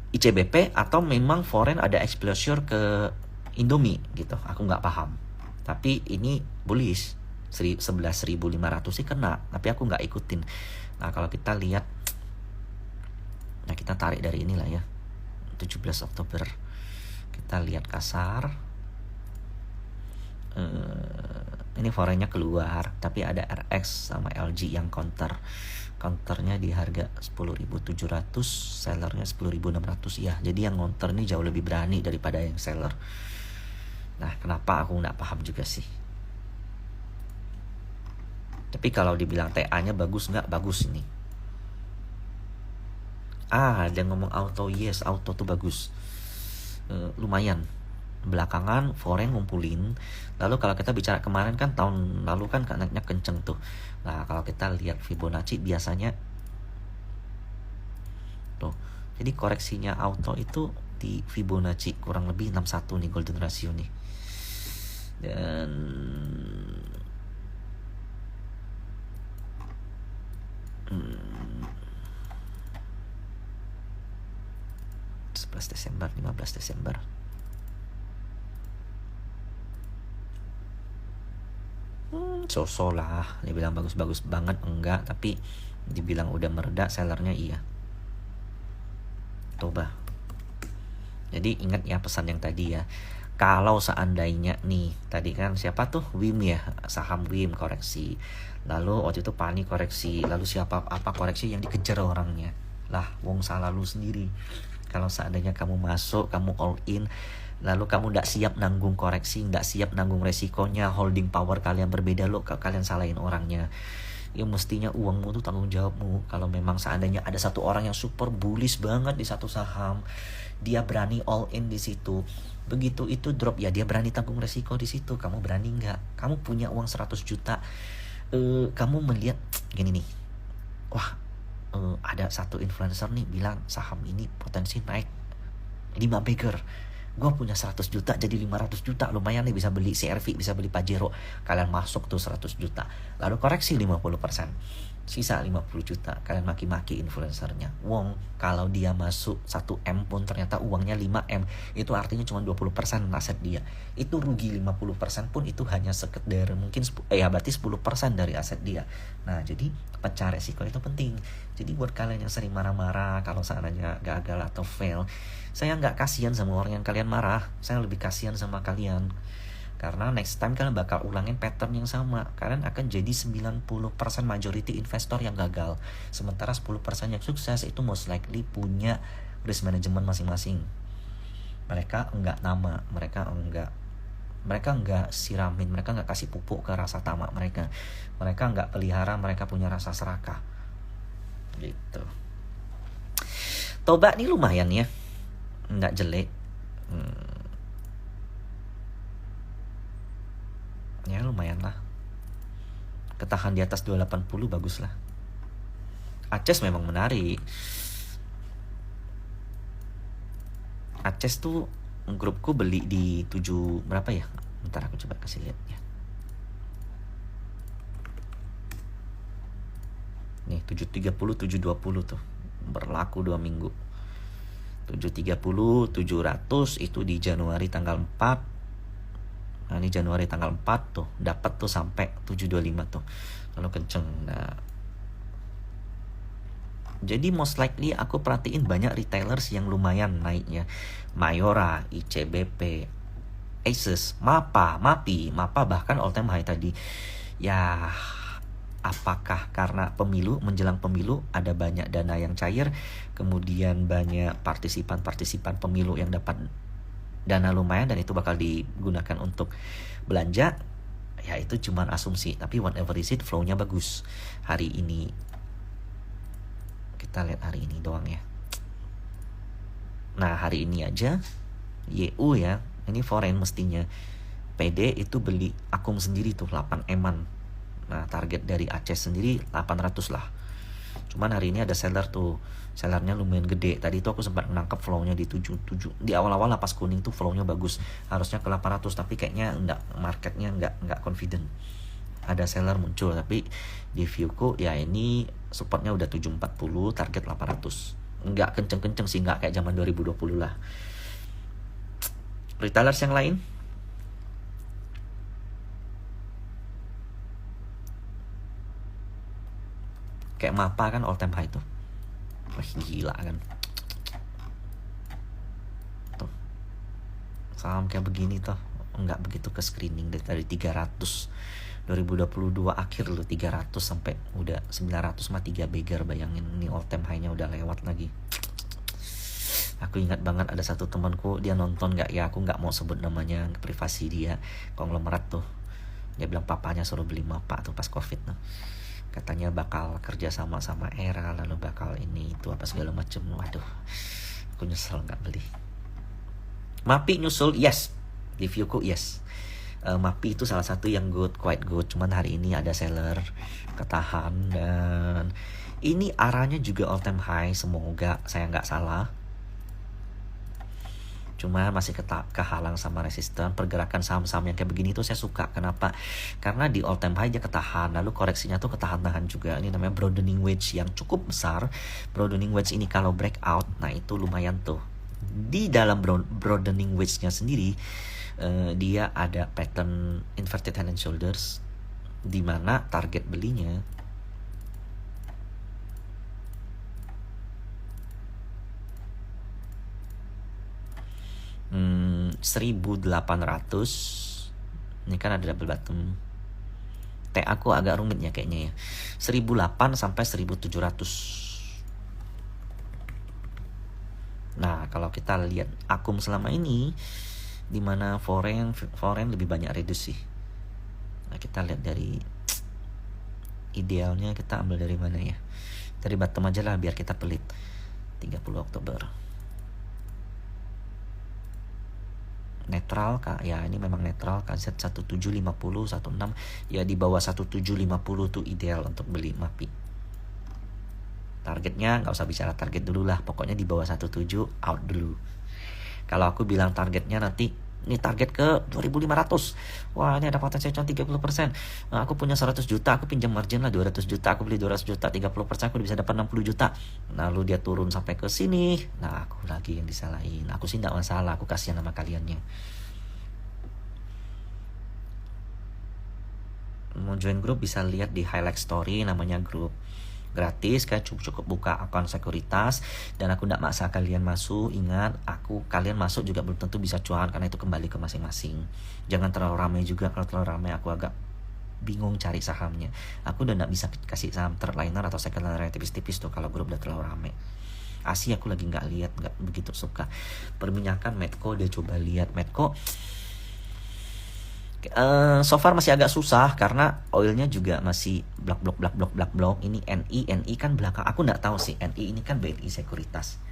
ICBP atau memang foreign ada exposure ke Indomie gitu. Aku nggak paham. Tapi ini bullish. 11.500 sih kena, tapi aku nggak ikutin. Nah, kalau kita lihat, nah kita tarik dari inilah ya. 17 Oktober. Kita lihat kasar. Ini foreignnya keluar, tapi ada RX sama LG yang counternya di harga 10.700, sellernya 10.600 ya. Jadi yang counter ini jauh lebih berani daripada yang seller. Nah, kenapa aku nggak paham juga sih. Tapi kalau dibilang TA-nya bagus nggak, bagus ini. Ada ngomong auto, yes, auto tuh bagus. Lumayan. Belakangan foreign ngumpulin. Lalu kalau kita bicara kemarin kan tahun lalu kan naiknya kenceng tuh. Nah, kalau kita lihat Fibonacci biasanya tuh. Jadi koreksinya auto itu di Fibonacci kurang lebih 61 nih golden ratio nih. Dan 11 Desember, 15 Desember. So-so lah, dibilang bagus-bagus banget enggak, tapi dibilang udah mereda sellernya iya. Coba. Jadi ingat ya pesan yang tadi ya. Kalau seandainya nih, tadi kan siapa tuh? WIM ya, saham WIM koreksi. Lalu waktu itu Pani koreksi, lalu siapa apa koreksi yang dikejar orangnya. Lah, wong salah lu sendiri. Kalau seandainya kamu masuk, kamu all in, lalu kamu nggak siap nanggung koreksi, nggak siap nanggung resikonya, holding power kalian berbeda, lo kalian salahin orangnya. Ya mestinya uangmu tuh tanggung jawabmu. Kalau memang seandainya ada satu orang yang super bullish banget di satu saham, dia berani all in di situ. Begitu itu drop ya dia berani tanggung resiko di situ. Kamu berani nggak? Kamu punya uang 100 juta. Kamu melihat gini nih. Wah, ada satu influencer nih bilang saham ini potensi naik 5 bagger. Gue punya 100 juta jadi 500 juta. Lumayan nih bisa beli CRV, bisa beli Pajero. Kalian masuk tuh 100 juta. Lalu koreksi 50%. Sisa 50 juta. Kalian maki-maki influencernya. Wong, kalau dia masuk 1M pun ternyata uangnya 5M. Itu artinya cuma 20% aset dia. Itu rugi 50% pun itu hanya sekedar mungkin berarti 10% dari aset dia. Nah, jadi pecah resiko itu penting. Jadi buat kalian yang sering marah-marah kalau seandainya gagal atau fail, saya nggak kasihan sama orang yang kalian marah. Saya lebih kasihan sama kalian. Karena next time kalian bakal ulangin pattern yang sama. Kalian akan jadi 90% majority investor yang gagal. Sementara 10% yang sukses itu most likely punya risk management masing-masing. Mereka enggak nama, mereka enggak siramin, mereka enggak kasih pupuk ke rasa tamak mereka. Mereka enggak pelihara, mereka punya rasa serakah. Gitu. Toba nih lumayan ya. Enggak jelek. Ya lumayan lah. Ketahan di atas 280 bagus lah. Aces memang menarik. Aces tuh grupku beli di 7 berapa ya? Bentar aku coba kasih lihat ya. Nih 730 720 tuh. Berlaku 2 minggu. 730, 700 itu di Januari tanggal 4. Nah, ini Januari tanggal 4 tuh, dapat tuh sampai 725 tuh. Lalu kenceng. Nah, jadi most likely aku perhatiin banyak retailers yang lumayan naiknya. Mayora, ICBP, Asus, MAPA bahkan all time high tadi. Ya, apakah karena menjelang pemilu ada banyak dana yang cair, kemudian banyak partisipan pemilu yang dapat dana lumayan dan itu bakal digunakan untuk belanja? Ya itu cuman asumsi, tapi whatever is it, flow-nya bagus hari ini. Kita lihat hari ini doang ya. Nah, hari ini aja YU ya, ini foreign mestinya. PD itu beli akum sendiri tuh 8 eman. Nah, target dari Aceh sendiri 800 lah. Cuman hari ini ada seller tuh. Sellernya lumayan gede. Tadi itu aku sempat menangkap flow-nya di 77. Di awal-awal lapas kuning tuh flow-nya bagus. Harusnya ke 800 tapi kayaknya marketnya enggak confident. Ada seller muncul tapi di viewku ya ini supportnya udah 740, target 800. Enggak kenceng-kenceng sih, enggak kayak zaman 2020 lah. Retailers yang lain? Kayak MAPA kan all time high tuh. Wah, gila kan. Tuh. Saham kayak begini tuh enggak begitu ke screening dari 300. 2022 akhir loh 300 sampai udah 900 mah 3 beggar, bayangin ini all time high-nya udah lewat lagi. Aku ingat banget ada satu temanku, dia nonton nggak ya, aku nggak mau sebut namanya, privasi dia, konglomerat tuh. Dia bilang papanya suruh beli MAPA tuh pas COVID tuh. Katanya bakal kerja sama Era, lalu bakal ini itu apa segala macem. Waduh, aku nyesel nggak beli. MAPI nyusul, yes. Di viewku yes. MAPI itu salah satu yang quite good. Cuman hari ini ada seller ketahan dan ini arahnya juga all time high. Semoga saya nggak salah. Cuma masih kehalang sama resisten. Pergerakan saham-saham yang kayak begini tuh saya suka. Kenapa? Karena di all time high aja ketahan, lalu koreksinya tuh ketahan-tahan juga. Ini namanya broadening wedge yang cukup besar. Broadening wedge ini kalau breakout, nah itu lumayan tuh. Di dalam broadening wedge-nya sendiri, dia ada pattern inverted head and shoulders, di mana target belinya hmm, 1800. Ini kan ada double bottom. Aku agak rumit ya kayaknya ya. 1008 sampai 1700. Nah, kalau kita lihat akum selama ini, di mana foreign lebih banyak reduce sih. Nah, kita lihat dari idealnya, kita ambil dari mana ya? Dari bottom aja lah biar kita pelit. 30 Oktober. Netral kak, ya ini memang netral kan, set 1750 16 ya, di bawah 1750 tuh ideal untuk beli MAPI. Targetnya nggak usah bicara target dulu lah, pokoknya di bawah 17 out dulu. Kalau aku bilang targetnya nanti ini target ke 2500, wah ini ada potensi cuma 30%. Nah, aku punya 100 juta, aku pinjam margin lah 200 juta, aku beli 200 juta, 30% aku bisa dapat 60 juta. Lalu dia turun sampai ke sini, nah aku lagi yang disalahin. Aku sih nggak masalah, aku kasihan sama kaliannya. Mau join grup bisa lihat di highlight story, namanya grup gratis, kayak cukup buka akun sekuritas, dan aku tidak maksa kalian masuk. Ingat, kalian masuk juga belum tentu bisa cuan, karena itu kembali ke masing-masing. Jangan terlalu ramai juga, kalau terlalu ramai aku agak bingung cari sahamnya. Aku udah tidak bisa kasih saham third liner atau second liner yang tipis-tipis tuh kalau grup udah terlalu ramai. Asi aku lagi nggak lihat, nggak begitu suka. Perminyakan Medco, udah coba lihat Medco. So far masih agak susah karena oilnya juga masih black block. Ini NI kan belakang, aku nggak tahu sih, NI ini kan BNI Sekuritas.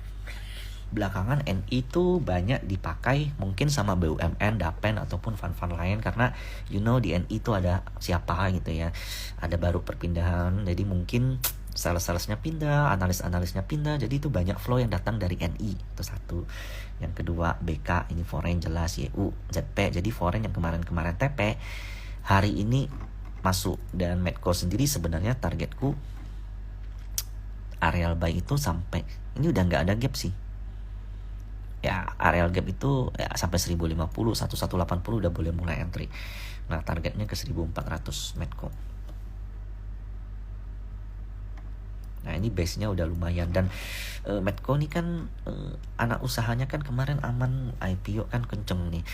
Belakangan NI itu banyak dipakai mungkin sama BUMN, Dapen ataupun fund-fund lain, karena di NI itu ada siapa gitu ya, ada baru perpindahan, jadi mungkin sales-salesnya pindah, analis-analisnya pindah, jadi itu banyak flow yang datang dari NI, itu satu. Yang kedua BK, ini foreign jelas, YU, ZP, jadi foreign yang kemarin-kemarin TP hari ini masuk. Dan Medco sendiri sebenarnya targetku areal buy itu sampai ini udah nggak ada gap sih, ya areal gap itu ya sampai 1050, 1180 udah boleh mulai entry. Nah, targetnya ke 1400 Medco. Nah, ini base-nya udah lumayan. Dan Medco ini kan anak usahanya kan kemarin aman, IPO kan kenceng nih.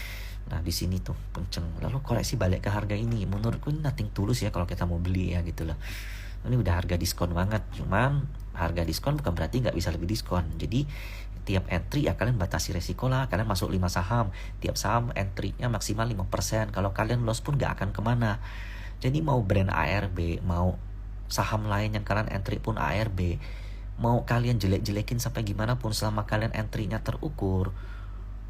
Nah, di sini tuh kenceng. Lalu koleksi balik ke harga ini. Menurutku ini nothing tulus ya kalau kita mau beli ya gitu loh. Ini udah harga diskon banget. Cuman harga diskon bukan berarti nggak bisa lebih diskon. Jadi tiap entry ya kalian batasi resiko lah. Kalian masuk 5 saham. Tiap saham entry-nya maksimal 5%. Kalau kalian loss pun nggak akan kemana. Jadi mau brand ARB, mau saham lain yang kalian entry pun ARB, mau kalian jelek-jelekin sampai gimana pun selama kalian entry-nya terukur,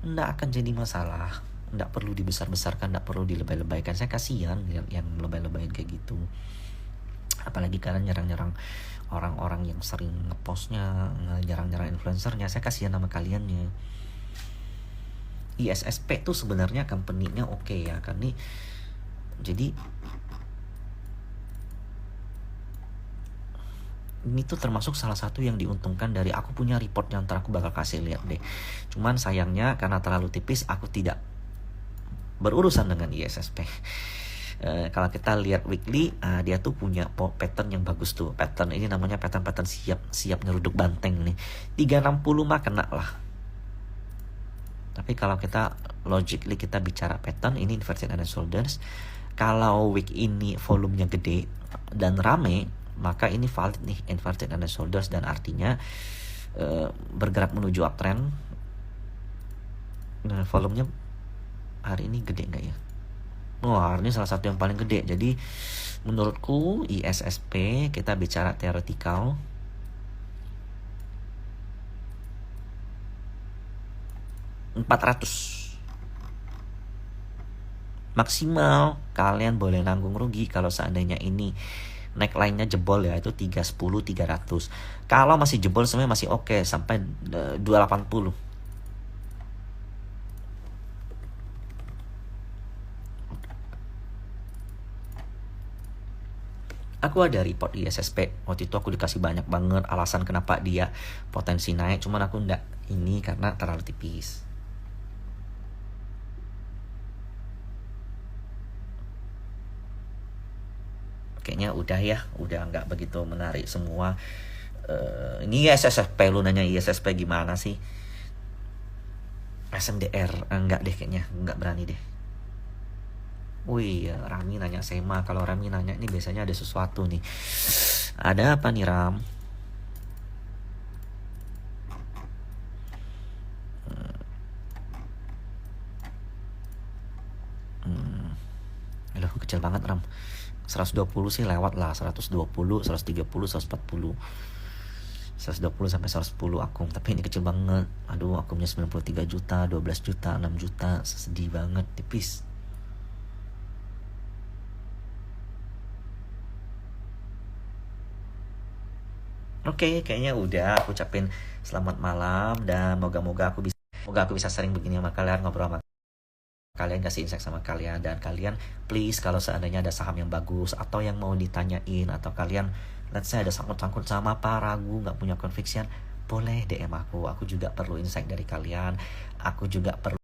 nggak akan jadi masalah. Nggak perlu dibesar-besarkan, nggak perlu dilebay-lebaykan. Saya kasihan yang lebay-lebayin kayak gitu. Apalagi kalian nyerang-nyerang orang-orang yang sering ngepostnya, nyerang-nyerang influencernya. Saya kasihan sama kaliannya. ISSP tuh sebenarnya company-nya oke ya, karena jadi ini tuh termasuk salah satu yang diuntungkan dari aku punya report yang ntar aku bakal kasih lihat deh. Cuman sayangnya karena terlalu tipis aku tidak berurusan dengan ISSP. Kalau kita lihat weekly, dia tuh punya pattern yang bagus tuh. Pattern ini namanya pattern siap nyeruduk banteng nih. 360 mah kena lah. Tapi kalau kita logically kita bicara pattern, ini inverted head and shoulders. Kalau week ini volumenya gede dan rame, maka ini valid nih inverted head and shoulders, dan artinya bergerak menuju uptrend. Nah, volumenya hari ini gede nggak ya? Wah, ini salah satu yang paling gede. Jadi menurutku ISSP kita bicara teoretikal, $400 maksimal kalian boleh nanggung rugi kalau seandainya ini neckline-nya jebol ya, itu 310 300. Kalau masih jebol sebenarnya masih oke sampai 280. Aku ada report ISSP. Waktu itu aku dikasih banyak banget alasan kenapa dia potensi naik. Cuman aku enggak ini karena terlalu tipis. Kayaknya udah ya. Udah enggak begitu menarik semua. Ini ISSP, lu nanya ISSP gimana sih? SMDR. Enggak deh kayaknya. Enggak berani deh. Wih, Rami nanya Sema. Kalau Rami nanya ini biasanya ada sesuatu nih. Ada apa nih, Ram? Aduh, kecil banget, Ram. 120 sih lewat lah. 120, 130, 140. 120 sampai 110 akum. Tapi ini kecil banget. Aduh, akumnya 93 juta, 12 juta, 6 juta. Sedih banget, tipis. Oke, kayaknya udah. Aku ucapin selamat malam dan moga-moga aku bisa sering begini sama kalian, ngobrol sama kalian, kasih insight sama kalian. Dan kalian please kalau seandainya ada saham yang bagus atau yang mau ditanyain, atau kalian let's say ada sangkut-sangkut sama apa, ragu, nggak punya conviction, boleh DM aku juga perlu insight dari kalian. Aku juga perlu